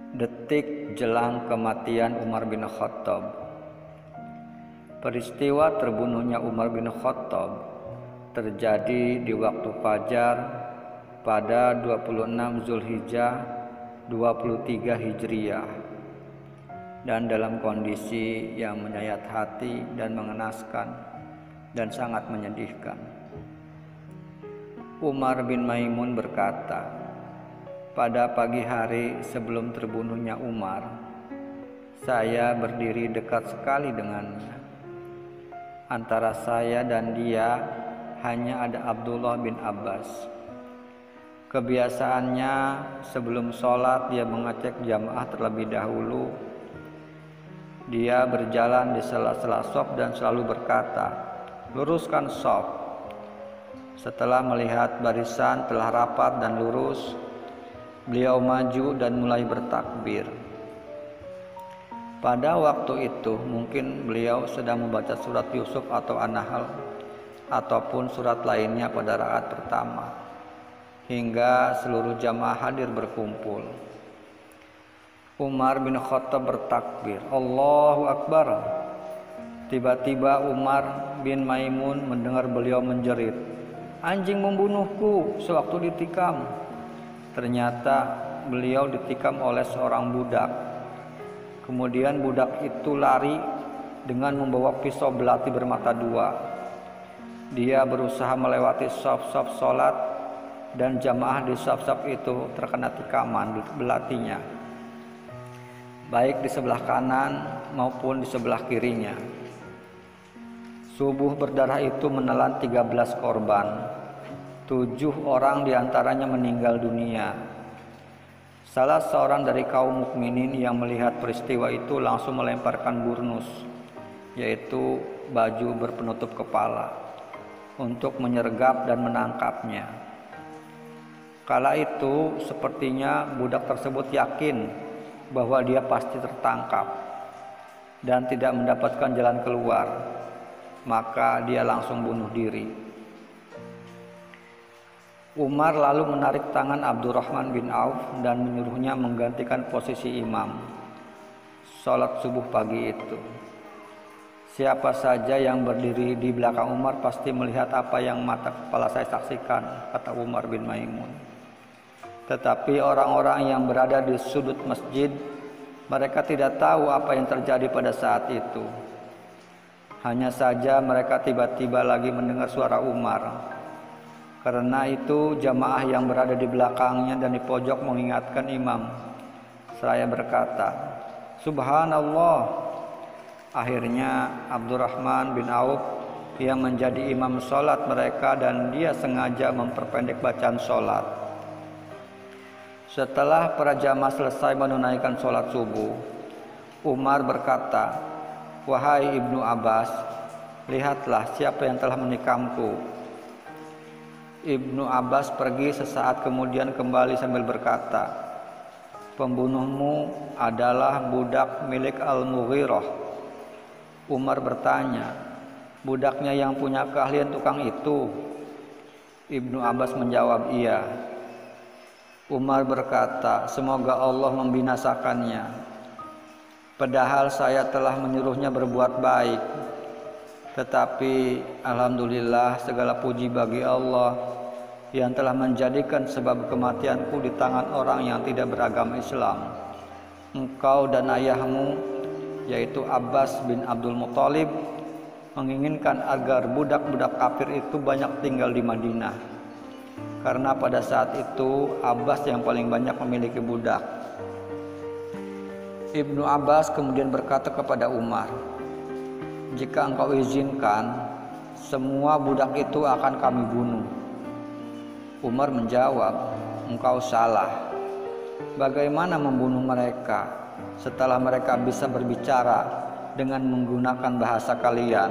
Detik jelang kematian Umar bin Khattab. Peristiwa terbunuhnya Umar bin Khattab terjadi di waktu fajar pada 26 Zulhijjah 23 Hijriah dan dalam kondisi yang menyayat hati dan mengenaskan dan sangat menyedihkan. Umar bin Maimun berkata, pada pagi hari sebelum terbunuhnya Umar, saya berdiri dekat sekali dengannya. Antara saya dan dia hanya ada Abdullah bin Abbas. Kebiasaannya sebelum sholat dia mengecek jamaah terlebih dahulu. Dia berjalan di sela-sela shaf dan selalu berkata, luruskan shaf. Setelah melihat barisan telah rapat dan lurus, beliau maju dan mulai bertakbir. Pada waktu itu mungkin beliau sedang membaca surat Yusuf atau An-Nahl ataupun surat lainnya pada rakaat pertama, hingga seluruh jamaah hadir berkumpul. Umar bin Khattab bertakbir, Allahu Akbar. Tiba-tiba Umar bin Maimun mendengar beliau menjerit, anjing membunuhku sewaktu ditikam. Ternyata beliau ditikam oleh seorang budak. Kemudian budak itu lari dengan membawa pisau belati bermata dua. Dia berusaha melewati shaf-shaf sholat dan jamaah di shaf-shaf itu terkena tikaman belatinya, baik di sebelah kanan maupun di sebelah kirinya. Subuh berdarah itu menelan 13 korban. 7 orang diantaranya meninggal dunia. Salah seorang dari kaum mukminin yang melihat peristiwa itu langsung melemparkan burnus, yaitu baju berpenutup kepala, untuk menyergap dan menangkapnya. Kala itu sepertinya budak tersebut yakin bahwa dia pasti tertangkap dan tidak mendapatkan jalan keluar, maka dia langsung bunuh diri. Umar lalu menarik tangan Abdurrahman bin Auf dan menyuruhnya menggantikan posisi imam sholat subuh pagi itu. Siapa saja yang berdiri di belakang Umar pasti melihat apa yang mata kepala saya saksikan, kata Umar bin Maimun. Tetapi orang-orang yang berada di sudut masjid, mereka tidak tahu apa yang terjadi pada saat itu. Hanya saja mereka tiba-tiba lagi mendengar suara Umar. Karena itu jamaah yang berada di belakangnya dan di pojok mengingatkan imam. Seraya berkata, Subhanallah. Akhirnya Abdurrahman bin Auf yang menjadi imam sholat mereka dan dia sengaja memperpendek bacaan sholat. Setelah para jamaah selesai menunaikan sholat subuh, Umar berkata, wahai Ibnu Abbas, lihatlah siapa yang telah menikamku. Ibnu Abbas pergi sesaat kemudian kembali sambil berkata, pembunuhmu adalah budak milik Al-Mughirah. Umar bertanya, budaknya yang punya keahlian tukang itu? Ibnu Abbas menjawab, iya. Umar berkata, semoga Allah membinasakannya. Padahal saya telah menyuruhnya berbuat baik. Tetapi alhamdulillah segala puji bagi Allah yang telah menjadikan sebab kematianku di tangan orang yang tidak beragama Islam. Engkau dan ayahmu, yaitu Abbas bin Abdul Muthalib, menginginkan agar budak-budak kafir itu banyak tinggal di Madinah. Karena pada saat itu Abbas yang paling banyak memiliki budak. Ibnu Abbas kemudian berkata kepada Umar, jika engkau izinkan, semua budak itu akan kami bunuh. Umar menjawab, engkau salah. Bagaimana membunuh mereka setelah mereka bisa berbicara dengan menggunakan bahasa kalian,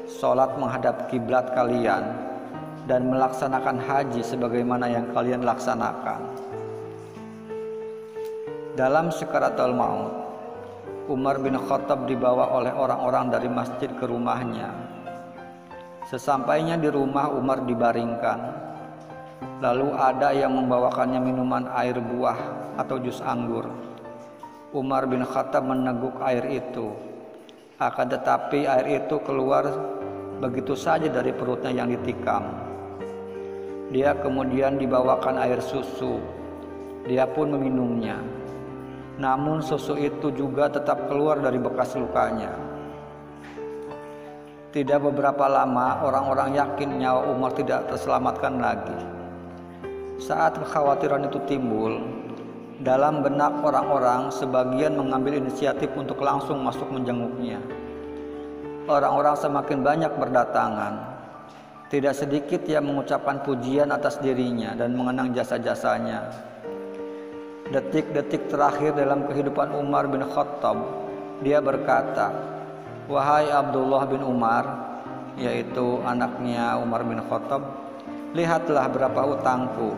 sholat menghadap kiblat kalian, dan melaksanakan haji sebagaimana yang kalian laksanakan. Dalam sekaratul maut, Umar bin Khattab dibawa oleh orang-orang dari masjid ke rumahnya. Sesampainya di rumah, Umar dibaringkan. Lalu ada yang membawakannya minuman air buah atau jus anggur. Umar bin Khattab meneguk air itu. Akan tetapi air itu keluar begitu saja dari perutnya yang ditikam. Dia kemudian dibawakan air susu. Dia pun meminumnya. Namun susu itu juga tetap keluar dari bekas lukanya. Tidak beberapa lama orang-orang yakin nyawa Umar tidak terselamatkan lagi. Saat kekhawatiran itu timbul, dalam benak orang-orang sebagian mengambil inisiatif untuk langsung masuk menjenguknya. Orang-orang semakin banyak berdatangan. Tidak sedikit yang mengucapkan pujian atas dirinya dan mengenang jasa-jasanya. Detik-detik terakhir dalam kehidupan Umar bin Khattab, dia berkata, "Wahai Abdullah bin Umar," yaitu anaknya Umar bin Khattab, "lihatlah berapa utangku."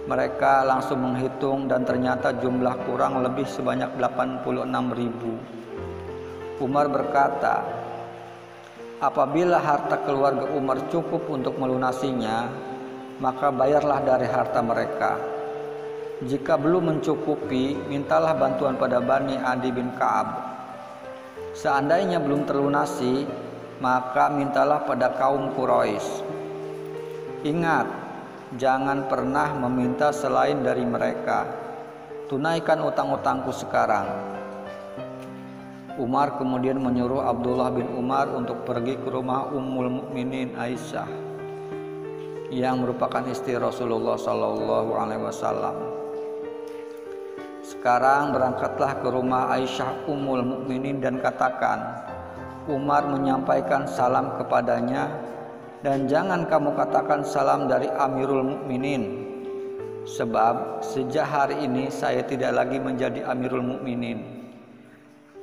Mereka langsung menghitung dan ternyata jumlah kurang lebih sebanyak 86.000. Umar berkata, "Apabila harta keluarga Umar cukup untuk melunasinya, maka bayarlah dari harta mereka. Jika belum mencukupi, mintalah bantuan pada Bani Adi bin Ka'ab. Seandainya belum terlunasi, maka mintalah pada kaum Quraisy. Ingat, jangan pernah meminta selain dari mereka. Tunaikan utang-utangku sekarang." Umar kemudian menyuruh Abdullah bin Umar untuk pergi ke rumah Ummul Mukminin Aisyah yang merupakan istri Rasulullah SAW. "Sekarang berangkatlah ke rumah Aisyah Ummul Mukminin dan katakan, Umar menyampaikan salam kepadanya, dan jangan kamu katakan salam dari Amirul Mukminin, sebab sejak hari ini saya tidak lagi menjadi Amirul Mukminin.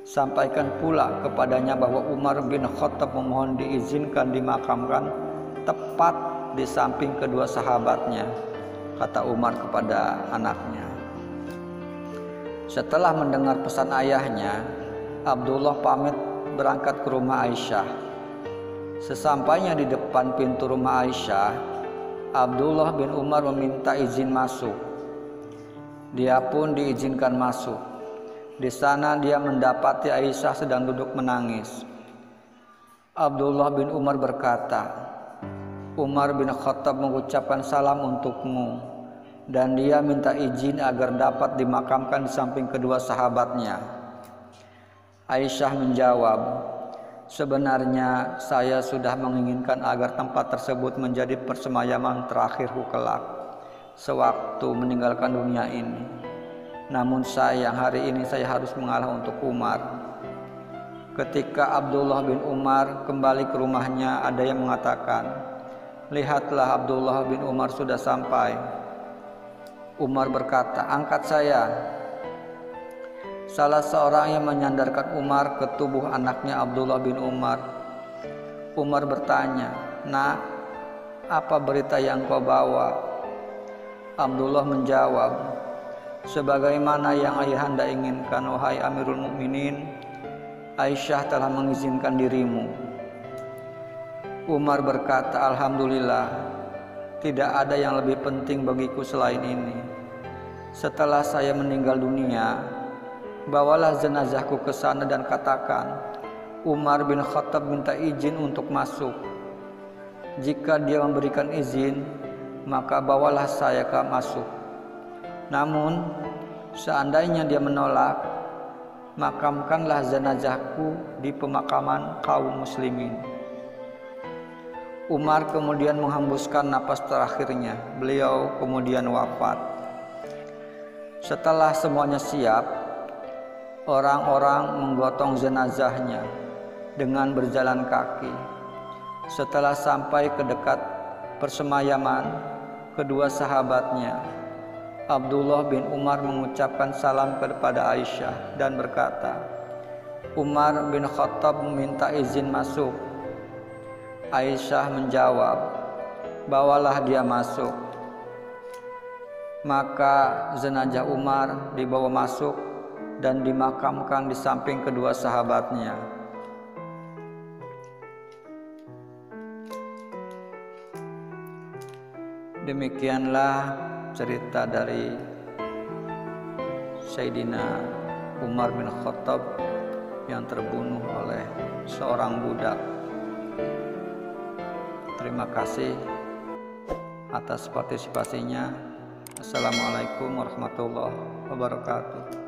Sampaikan pula kepadanya bahwa Umar bin Khattab memohon diizinkan dimakamkan tepat di samping kedua sahabatnya," kata Umar kepada anaknya. Setelah mendengar pesan ayahnya, Abdullah pamit berangkat ke rumah Aisyah. Sesampainya di depan pintu rumah Aisyah, Abdullah bin Umar meminta izin masuk. Dia pun diizinkan masuk. Di sana dia mendapati Aisyah sedang duduk menangis. Abdullah bin Umar berkata, "Umar bin Khattab mengucapkan salam untukmu, dan dia minta izin agar dapat dimakamkan di samping kedua sahabatnya." Aisyah menjawab, "Sebenarnya saya sudah menginginkan agar tempat tersebut menjadi persemayaman terakhirku kelak sewaktu meninggalkan dunia ini. Namun sayang hari ini saya harus mengalah untuk Umar." Ketika Abdullah bin Umar kembali ke rumahnya, ada yang mengatakan, "Lihatlah, Abdullah bin Umar sudah sampai." Umar berkata, "Angkat saya." Salah seorang yang menyandarkan Umar ke tubuh anaknya Abdullah bin Umar. Umar bertanya, "Nak, apa berita yang kau bawa?" Abdullah menjawab, "Sebagaimana yang ayahanda inginkan, wahai Amirul Mukminin, Aisyah telah mengizinkan dirimu." Umar berkata, "Alhamdulillah, tidak ada yang lebih penting bagiku selain ini. Setelah saya meninggal dunia, bawalah jenazahku ke sana dan katakan, Umar bin Khattab minta izin untuk masuk. Jika dia memberikan izin, maka bawalah saya ke masuk. Namun, seandainya dia menolak, makamkanlah jenazahku di pemakaman kaum muslimin." Umar kemudian menghembuskan napas terakhirnya. Beliau kemudian wafat. Setelah semuanya siap, orang-orang menggotong jenazahnya dengan berjalan kaki. Setelah sampai ke dekat persemayaman kedua sahabatnya, Abdullah bin Umar mengucapkan salam kepada Aisyah dan berkata, "Umar bin Khattab meminta izin masuk." Aisyah menjawab, "Bawalah dia masuk." Maka jenazah Umar dibawa masuk dan dimakamkan di samping kedua sahabatnya. Demikianlah cerita dari Sayyidina Umar bin Khattab yang terbunuh oleh seorang budak. Terima kasih atas partisipasinya. Assalamualaikum warahmatullahi wabarakatuh.